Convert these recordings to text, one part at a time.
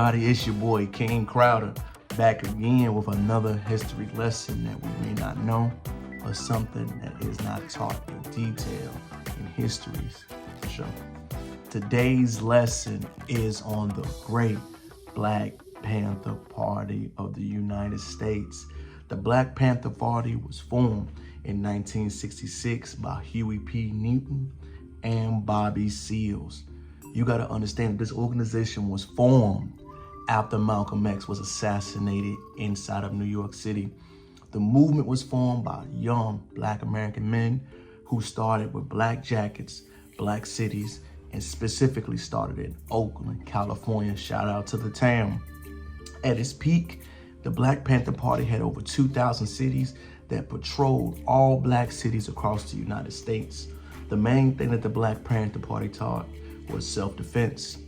everybody, it's your boy King Crowder, back again with another history lesson that we may not know, or something that is not taught in detail in histories show. Today's lesson is on the great Black Panther Party of the United States. The Black Panther Party was formed in 1966 by Huey P. Newton and Bobby Seals. You got to understand this organization was formed after Malcolm X was assassinated inside of New York City. The movement was formed by young Black American men who started with black jackets, black cities, and specifically started in Oakland, California. Shout out to the town. At its peak, the Black Panther Party had over 2,000 cities that patrolled all black cities across the United States. The main thing that the Black Panther Party taught was self-defense,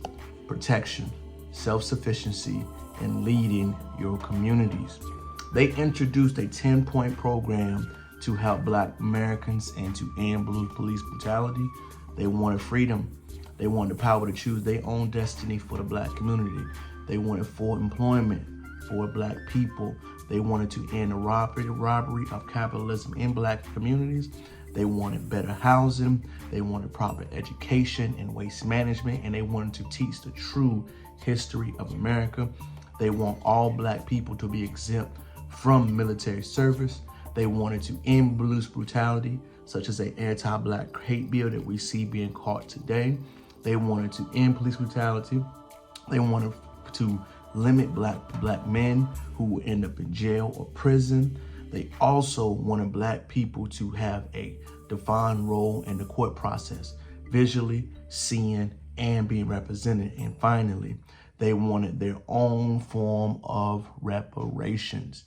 protection, self-sufficiency, and leading your communities. They introduced a 10-point program to help Black Americans and to end police brutality. They wanted freedom. They wanted the power to choose their own destiny for the Black community. They wanted full employment for Black people. They wanted to end the robbery of capitalism in Black communities. They wanted better housing, they wanted proper education and waste management, and they wanted to teach the true history of America. They want all Black people to be exempt from military service. They wanted to end police brutality, such as an anti-Black hate bill that we see being caught today. They wanted to end police brutality. They wanted to limit black men who would end up in jail or prison. They also wanted Black people to have a defined role in the court process, visually, seeing, and being represented. And finally, they wanted their own form of reparations.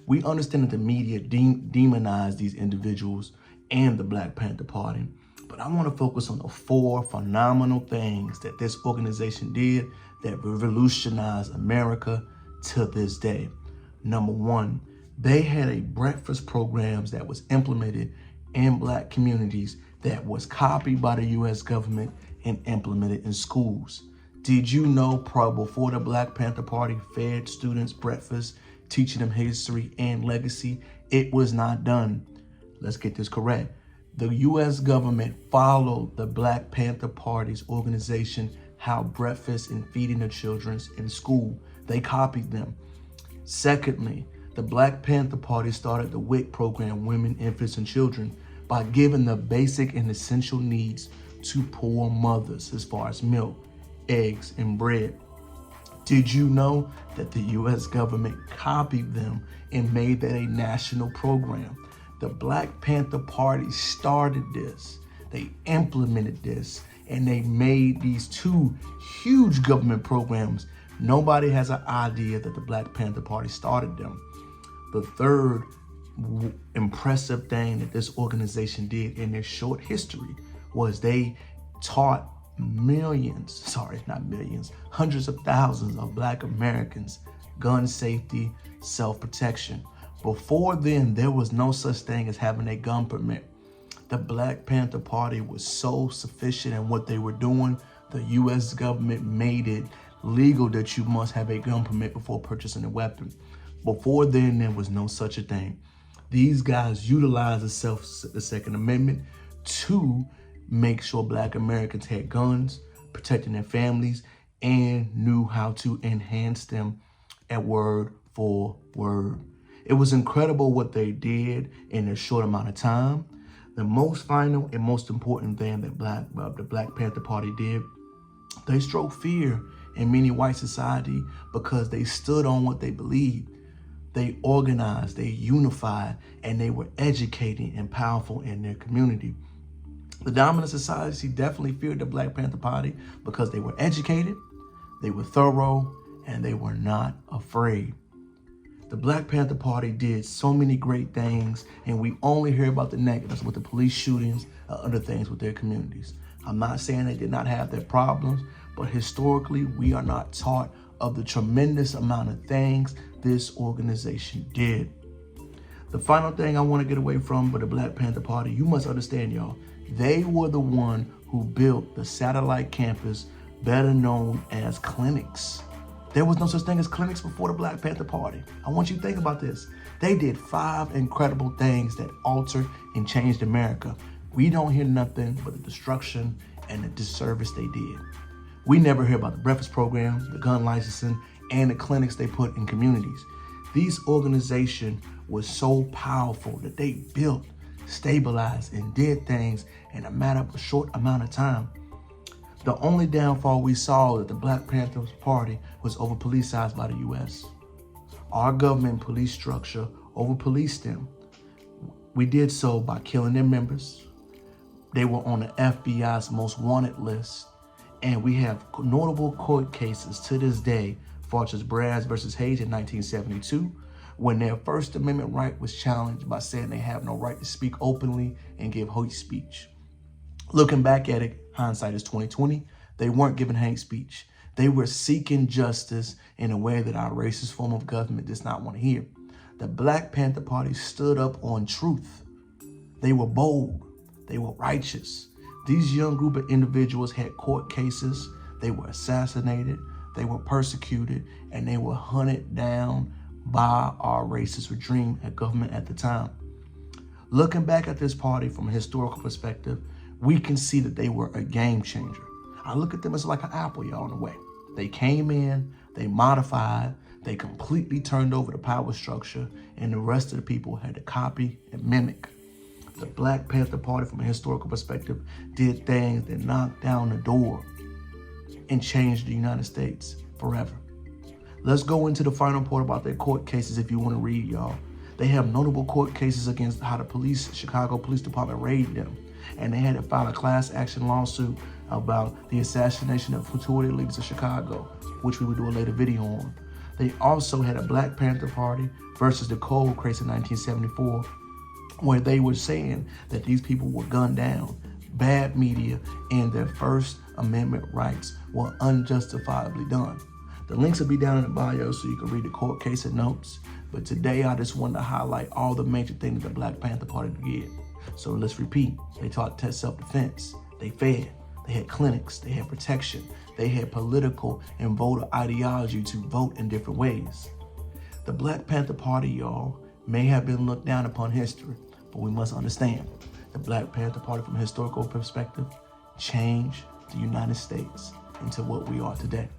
We understand that the media demonized these individuals and the Black Panther Party, but I want to focus on the 4 phenomenal things that this organization did that revolutionized America to this day. Number 1, they had a breakfast programs that was implemented in Black communities that was copied by the US government and implemented in schools. Did you know before the Black Panther Party fed students breakfast, teaching them history and legacy, it was not done? Let's get this correct. The US government followed the Black Panther Party's organization, how breakfast and feeding the children in school. They copied them. Secondly, the Black Panther Party started the WIC program, Women, Infants, and Children, by giving the basic and essential needs to poor mothers as far as milk, eggs, and bread. Did you know that the US government copied them and made that a national program? The Black Panther Party started this, they implemented this, and they made these 2 huge government programs. Nobody has an idea that the Black Panther Party started them. The third impressive thing that this organization did in their short history was they taught hundreds of thousands of Black Americans gun safety, self-protection. Before then, there was no such thing as having a gun permit. The Black Panther Party was so sufficient in what they were doing, the US government made it legal that you must have a gun permit before purchasing a weapon. Before then, there was no such a thing. These guys utilized the Second Amendment to make sure Black Americans had guns, protecting their families, and knew how to enhance them at word for word. It was incredible what they did in a short amount of time. The most final and most important thing that the Black Panther Party did, they stroked fear in many white society because they stood on what they believed. They organized, they unified, and they were educating and powerful in their community. The dominant society definitely feared the Black Panther Party because they were educated, they were thorough, and they were not afraid. The Black Panther Party did so many great things, and we only hear about the negatives with the police shootings or other things with their communities. I'm not saying they did not have their problems, but historically, we are not taught of the tremendous amount of things this organization did. The final thing I want to get away from the Black Panther Party, you must understand, y'all, they were the one who built the satellite campus, better known as clinics. There was no such thing as clinics before the Black Panther Party. I want you to think about this. They did 5 incredible things that altered and changed America. We don't hear nothing but the destruction and the disservice they did. We never hear about the breakfast programs, the gun licensing, and the clinics they put in communities. These organizations were so powerful that they built, stabilized, and did things in a matter of a short amount of time. The only downfall we saw that the Black Panthers Party was over-policized by the US. Our government police structure over-policed them. We did so by killing their members. They were on the FBI's most wanted list. And we have notable court cases to this day, such as Braz versus Hayes in 1972, when their First Amendment right was challenged by saying they have no right to speak openly and give hate speech. Looking back at it, hindsight is 2020, they weren't giving hate speech. They were seeking justice in a way that our racist form of government does not want to hear. The Black Panther Party stood up on truth. They were bold. They were righteous. These young group of individuals had court cases. They were assassinated. They were persecuted, and they were hunted down by our racist regime at government at the time. Looking back at this party from a historical perspective, we can see that they were a game changer. I look at them as like an apple, y'all, in a way. They came in, they modified, they completely turned over the power structure, and the rest of the people had to copy and mimic. The Black Panther Party, from a historical perspective, did things that knocked down the door and changed the United States forever. Let's go into the final part about their court cases if you want to read, y'all. They have notable court cases against how the Chicago Police Department raided them. And they had to file a class action lawsuit about the assassination of two leaders of Chicago, which we will do a later video on. They also had a Black Panther Party versus the Cold Case in 1974, where they were saying that these people were gunned down, bad media, and their First Amendment rights were unjustifiably done. The links will be down in the bio so you can read the court case and notes. But today I just wanted to highlight all the major things that the Black Panther Party did. So let's repeat. They taught self-defense. They fed. They had clinics. They had protection. They had political and voter ideology to vote in different ways. The Black Panther Party, y'all, may have been looked down upon history, but we must understand the Black Panther Party, from a historical perspective, changed the United States into what we are today.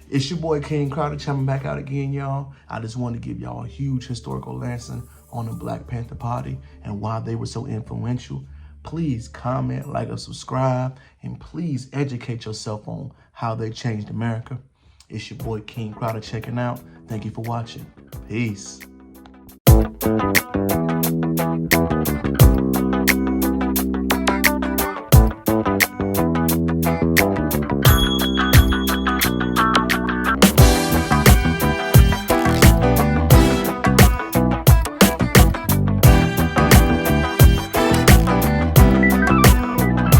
It's your boy King Crowder chiming back out again, y'all. I just wanted to give y'all a huge historical lesson on the Black Panther Party and why they were so influential. Please comment, like, and subscribe, and please educate yourself on how they changed America. It's your boy King Crowder checking out. Thank you for watching. Peace.